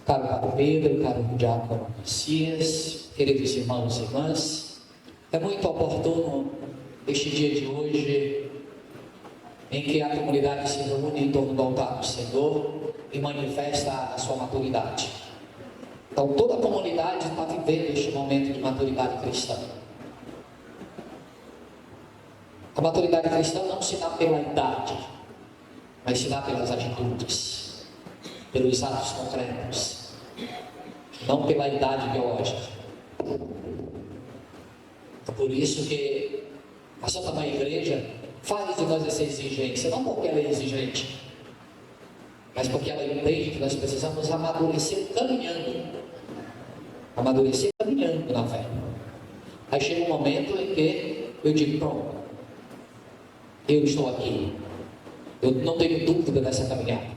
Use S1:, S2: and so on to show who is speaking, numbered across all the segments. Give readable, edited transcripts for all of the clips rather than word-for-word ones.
S1: Caro Padre Pedro, caro Diácono Messias, queridos irmãos e irmãs, é muito oportuno este dia de hoje, em que a comunidade se reúne em torno do altar do Senhor e manifesta a sua maturidade. Então toda a comunidade está vivendo este momento de maturidade cristã. A maturidade cristã não se dá pela idade, mas se dá pelas atitudes, pelos atos concretos, não pela idade biológica. É por isso que a Santa Mãe Igreja faz de nós essa exigência, não porque ela é exigente, mas porque ela entende que nós precisamos amadurecer caminhando na fé. Aí chega um momento em que eu digo, pronto, eu estou aqui, eu não tenho dúvida dessa caminhada,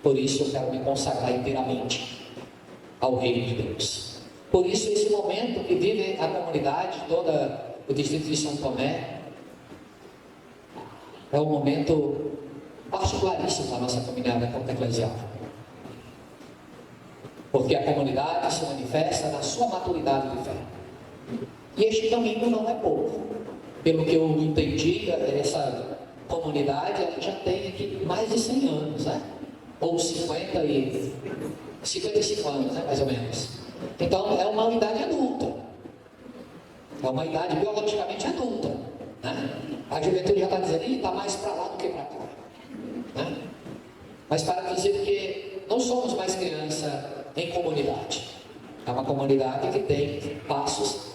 S1: por isso eu quero me consagrar inteiramente ao reino de Deus. Por isso esse momento que vive a comunidade, toda o distrito de São Tomé, é um momento particularíssimo da nossa caminhada como eclesial, porque a comunidade se manifesta na sua maturidade de fé, e este caminho não é pouco. Pelo que eu entendi, essa comunidade ela já tem aqui mais de 100 anos, né? Ou 55 anos, né? Mais ou menos. Então é uma idade adulta, é uma idade biologicamente adulta, né? A juventude já está dizendo, está mais para lá do que para cá, né? Mas para dizer que não somos mais criança em comunidade, é uma comunidade que tem passos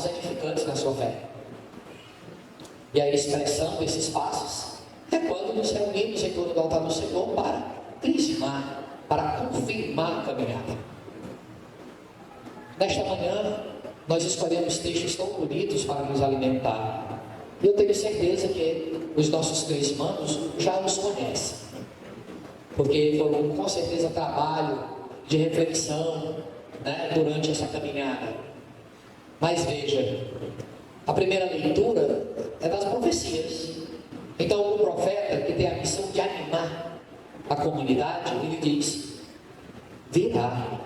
S1: edificantes na sua fé. E a expressão desses passos é quando nos reunimos em torno do altar do Senhor para crismar, para confirmar a caminhada. Nesta manhã, nós escolhemos textos tão bonitos para nos alimentar. E eu tenho certeza que os nossos crismandos já os conhecem, porque foram com certeza trabalho de reflexão, né, durante essa caminhada. Mas veja, a primeira leitura é das profecias. Então o profeta, que tem a missão de animar a comunidade, ele diz, virá.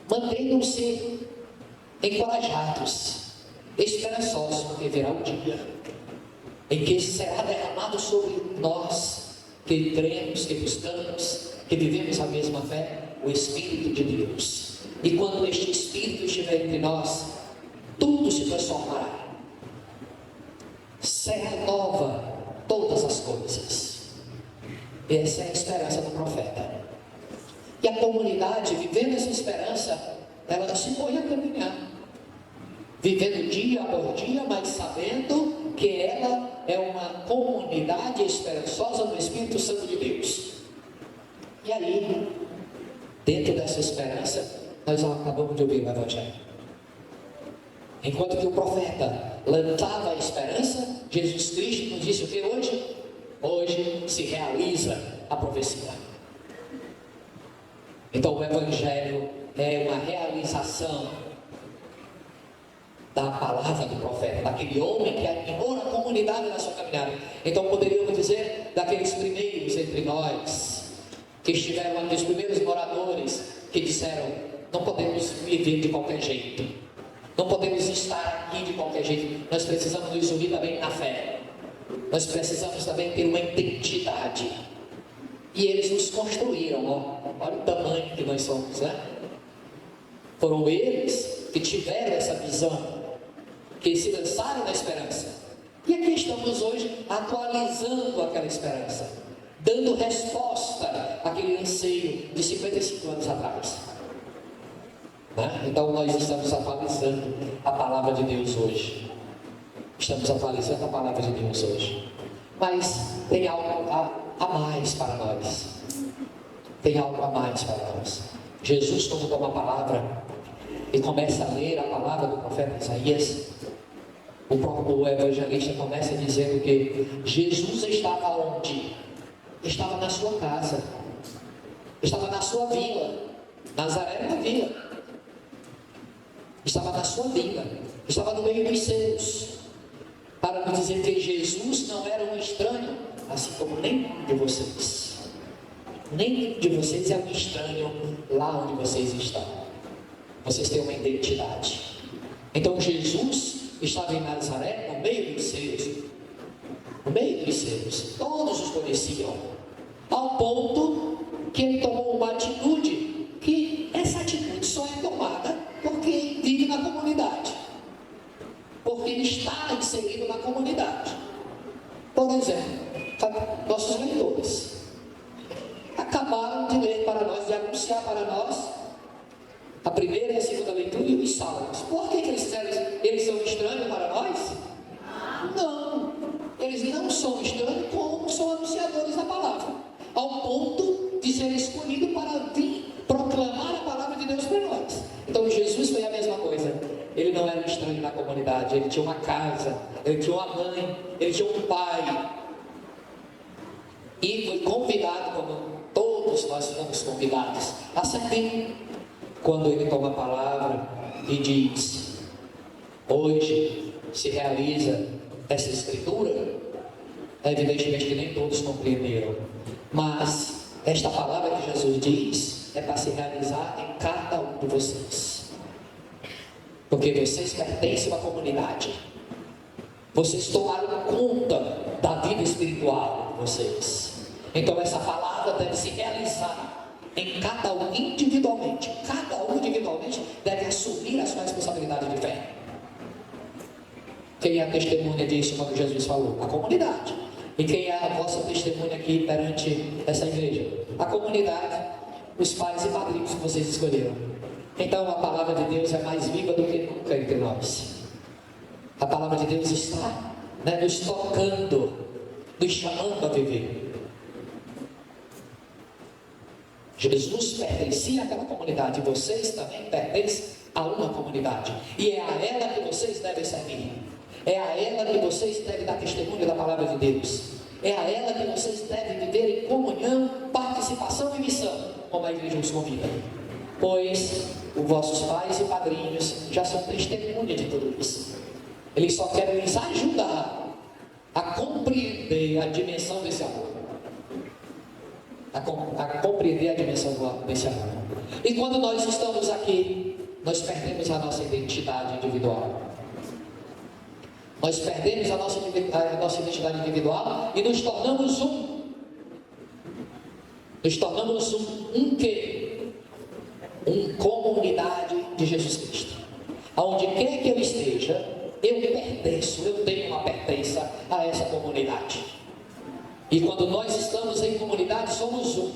S1: Mantenham-se encorajados, esperançosos, porque virá o dia em que será derramado sobre nós, que cremos, que buscamos, que vivemos a mesma fé, o Espírito de Deus. E quando este Espírito estiver entre nós, tudo se transformará, se renova todas as coisas. Essa é a esperança do profeta. E a comunidade, vivendo essa esperança, ela se põe a caminhar, vivendo dia após dia, mas sabendo que ela é uma comunidade esperançosa do Espírito Santo de Deus. E aí, dentro dessa esperança, nós acabamos de ouvir o Evangelho. Enquanto que o profeta lançava a esperança, Jesus Cristo nos disse o que hoje? Hoje se realiza a profecia. Então o Evangelho é uma realização da palavra do profeta, daquele homem que animou a comunidade na sua caminhada. Então poderíamos dizer daqueles primeiros entre nós, que estiveram aqui, os primeiros moradores, que disseram, não podemos viver de qualquer jeito, não podemos estar aqui de qualquer jeito, nós precisamos nos unir também na fé, nós precisamos também ter uma identidade. E eles nos construíram, olha o tamanho que nós somos, né? Foram eles que tiveram essa visão, que se lançaram na esperança. E aqui estamos hoje atualizando aquela esperança, dando resposta àquele anseio de 55 anos atrás. Né? Então nós estamos atualizando a palavra de Deus hoje. Estamos atualizando a palavra de Deus hoje. Mas tem algo a mais para nós. Tem algo a mais para nós. Jesus, quando toma a palavra e começa a ler a palavra do profeta Isaías, o próprio evangelista começa dizendo que Jesus estava onde? Estava na sua casa, estava na sua vila. Nazaré era uma vila, estava na sua vila, estava no meio dos seus, para nos dizer que Jesus não era um estranho, assim como nenhum de vocês. Nenhum de vocês é um estranho lá onde vocês estão. Vocês têm uma identidade. Então Jesus estava em Nazaré, no meio dos seus. No meio dos seus. Todos os conheciam. Ao ponto que ele tomou uma atitude, que essa atitude só é tomada porque ele vive na comunidade. Porque ele está inserido na comunidade. Por exemplo, nossos leitores acabaram de ler para nós, de anunciar para nós a primeira e a segunda leitura e os salmos. Por que eles fizeram isso? Eles são estranhos para nós? Não, eles não são estranhos, como são anunciadores da palavra, ao ponto de ser escolhido para vir proclamar a palavra de Deus para nós. Então Jesus foi a mesma coisa. Ele não era um estranho na comunidade, ele tinha uma casa, ele tinha uma mãe, ele tinha um pai. E foi convidado, como todos nós fomos convidados, a servir. Quando ele toma a palavra e diz: hoje se realiza essa escritura, evidentemente que nem todos compreenderam, mas esta palavra que Jesus diz é para se realizar em cada um de vocês, porque vocês pertencem a uma comunidade, vocês tomaram conta da vida espiritual de vocês. Então essa palavra deve se realizar em cada um individualmente. Cada um individualmente deve assumir a sua responsabilidade de fé. Quem é a testemunha disso quando Jesus falou? A comunidade. E quem é a vossa testemunha aqui perante essa igreja? A comunidade, os pais e padrinhos que vocês escolheram. Então a palavra de Deus é mais viva do que nunca entre nós. A palavra de Deus está, nos tocando, nos chamando a viver. Jesus pertencia àquela comunidade, e vocês também pertencem a uma comunidade, e é a ela que vocês devem servir, é a ela que vocês devem dar testemunho da palavra de Deus, é a ela que vocês devem viver em comunhão, participação e missão, como a igreja os convida, pois os vossos pais e padrinhos já são testemunha de tudo isso. Eles só querem lhes ajudar a compreender a dimensão desse amor, a compreender a dimensão desse amor. E quando nós estamos aqui, nós perdemos a nossa identidade individual. Nós perdemos a nossa identidade individual e nos tornamos um. Nos tornamos um quê? Uma comunidade de Jesus Cristo. Aonde quer que eu esteja, eu pertenço, eu tenho uma pertença a essa comunidade. E quando nós estamos em comunidade, somos um.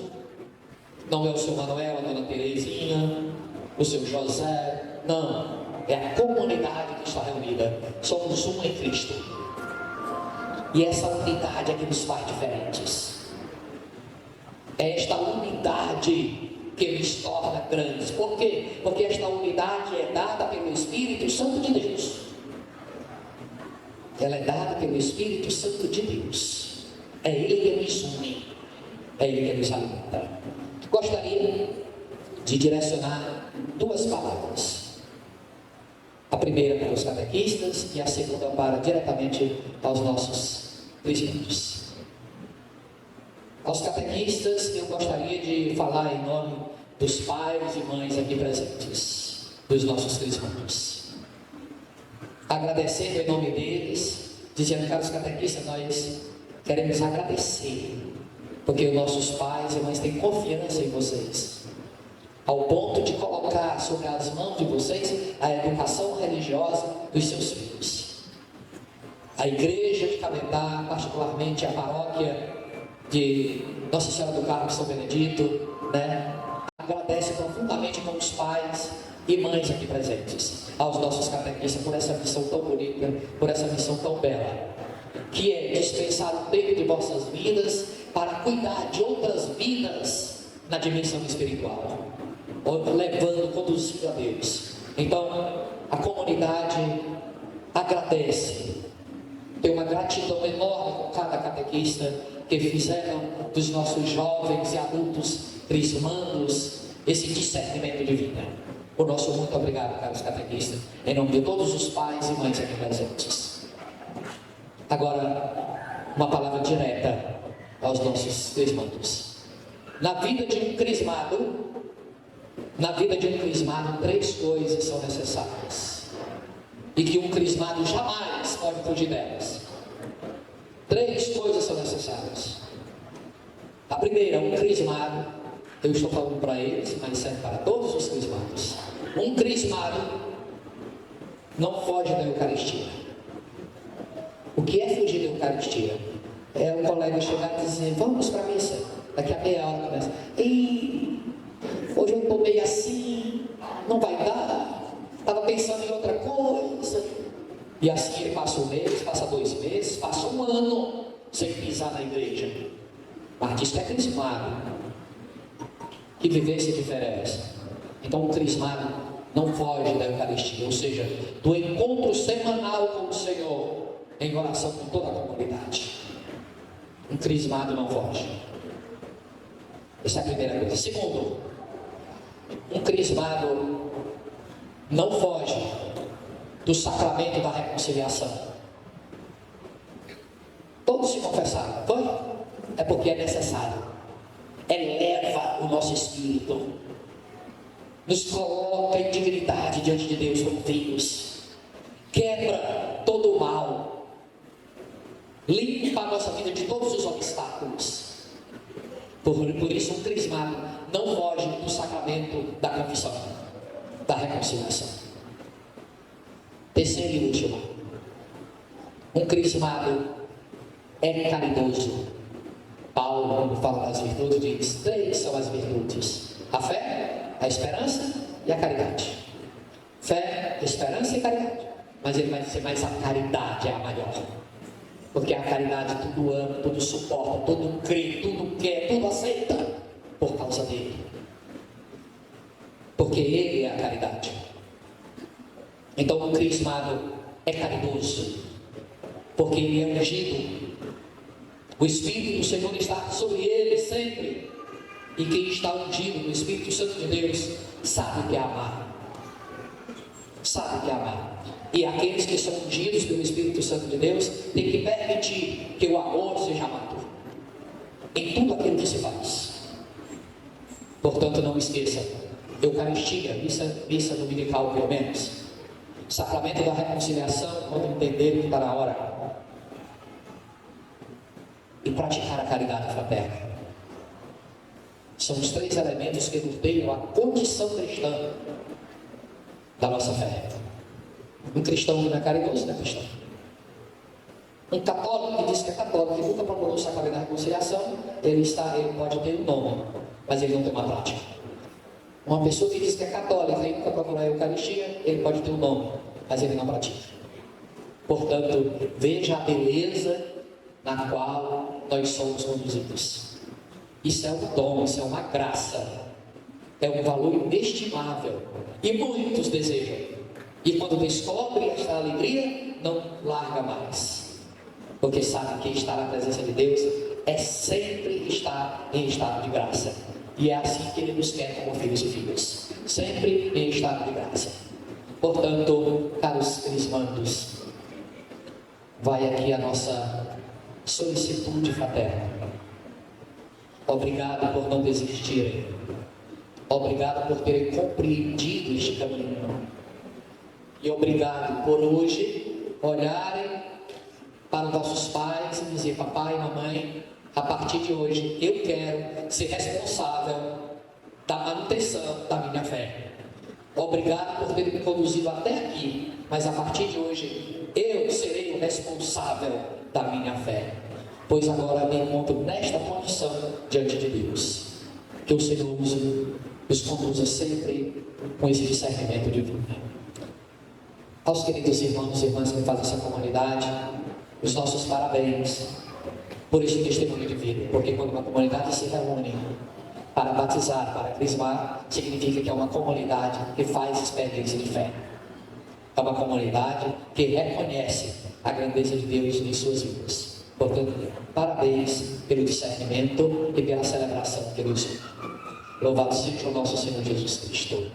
S1: Não é o seu Manuel, a dona Terezinha, o seu José, não. É a comunidade que está reunida. Somos um em Cristo. E essa unidade é que nos faz diferentes. É esta unidade que nos torna grandes. Por quê? Porque esta unidade é dada pelo Espírito Santo de Deus. Ela é dada pelo Espírito Santo de Deus. É Ele que nos une, é Ele que nos alimenta. Gostaria de direcionar duas palavras. A primeira para os catequistas e a segunda para diretamente aos nossos presbíteros. Aos catequistas eu gostaria de falar em nome dos pais e mães aqui presentes, dos nossos crismandos. Agradecendo em nome deles, dizendo: caros catequistas, nós queremos agradecer, porque os nossos pais e mães têm confiança em vocês, ao ponto de colocar sobre as mãos de vocês a educação religiosa dos seus filhos. A igreja de Cabedá, particularmente a paróquia de Nossa Senhora do Carmo São Benedito, agradece profundamente com os pais e mães aqui presentes, aos nossos catequistas, por essa missão tão bonita, por essa missão tão bela, que é dispensar o tempo de vossas vidas para cuidar de outras vidas na dimensão espiritual, levando, conduzindo a Deus. Então, a comunidade agradece, tem uma gratidão enorme com cada catequista que fizeram dos nossos jovens e adultos crismandos esse discernimento de vida. O nosso muito obrigado, caros catequistas, em nome de todos os pais e mães aqui presentes. Agora, uma palavra direta aos nossos crismandos. Na vida de um crismado, três coisas são necessárias. E que um crismado jamais pode fugir delas. Três coisas são necessárias. A primeira, um crismado, eu estou falando para eles, mas serve para todos os crismados. Um crismado não foge da Eucaristia. O que é fugir da Eucaristia? É um colega chegar e dizer, vamos para a missa, daqui a meia hora começa. E hoje eu estou meio assim, não vai dar, estava pensando em outra coisa. E assim ele passa 1 mês, passa 2 meses, passa 1 ano sem pisar na igreja. Mas diz que é crismado. Que vivência diferente. Então o crismado não foge da Eucaristia, ou seja, do encontro semanal com o Senhor, em oração com toda a comunidade. Um crismado não foge. Essa é a primeira coisa. Segundo, um crismado não foge do sacramento da reconciliação. Todos se confessaram, foi? É porque é necessário. Eleva o nosso espírito, nos coloca em dignidade diante de Deus como filhos, quebra todo o mal, limpa a nossa vida de todos os obstáculos. Por isso um crismado não foge do sacramento da confissão, da reconciliação. Terceiro e último, um crismado é caridoso. Paulo, quando fala das virtudes, diz: 3 são as virtudes: a fé, a esperança e a caridade. Fé, esperança e caridade. Mas ele vai dizer: mais a caridade é a maior. Porque a caridade tudo ama, tudo suporta, tudo crê, tudo quer, tudo aceita por causa dele. Porque ele é a caridade. Então o crismado é caridoso, porque ele é ungido. O Espírito do Senhor está sobre ele sempre. E quem está ungido no Espírito Santo de Deus sabe o que é amar. Sabe o que é amar. E aqueles que são ungidos pelo Espírito Santo de Deus têm que permitir que o amor seja amado em tudo aquilo que se faz. Portanto, não esqueça: Eucaristia, missa dominical pelo menos, sacramento da reconciliação, quando entenderem que está na hora, e praticar a caridade fraterna. São os 3 elementos que norteiam a condição cristã da nossa fé. Um cristão que não é caridoso não é cristão. Um católico que diz que é católico, que nunca procurou o sacramento da reconciliação, ele pode ter um nome, mas ele não tem uma prática. Uma pessoa que diz que é católica e nunca procurou a Eucaristia, ele pode ter um nome, mas ele não pratica. Portanto, veja a beleza na qual nós somos conduzidos. Isso é um dom, isso é uma graça, é um valor inestimável, e muitos desejam, e quando descobrem esta alegria, não larga mais, porque sabe que estar na presença de Deus é sempre estar em estado de graça, e é assim que Ele nos quer como filhos e filhas, sempre em estado de graça. Portanto, caros crismandos, vai aqui a nossa solicitude fraterna. Obrigado por não desistirem. Obrigado por terem compreendido este caminho. E obrigado por hoje olharem para os vossos pais e dizer: papai e mamãe, a partir de hoje eu quero ser responsável da manutenção da minha fé. Obrigado por terem me conduzido até aqui, mas a partir de hoje eu serei o responsável da minha fé, pois agora me encontro nesta condição diante de Deus. Que o Senhor nos conduza sempre com esse discernimento divino. Aos queridos irmãos e irmãs que fazem essa comunidade, os nossos parabéns por este testemunho de vida, porque quando uma comunidade se reúne para batizar, para crismar, significa que é uma comunidade que faz experiência de fé. É uma comunidade que reconhece a grandeza de Deus em suas vidas. Portanto, parabéns pelo discernimento e pela celebração que Deus. Louvado seja o nosso Senhor Jesus Cristo.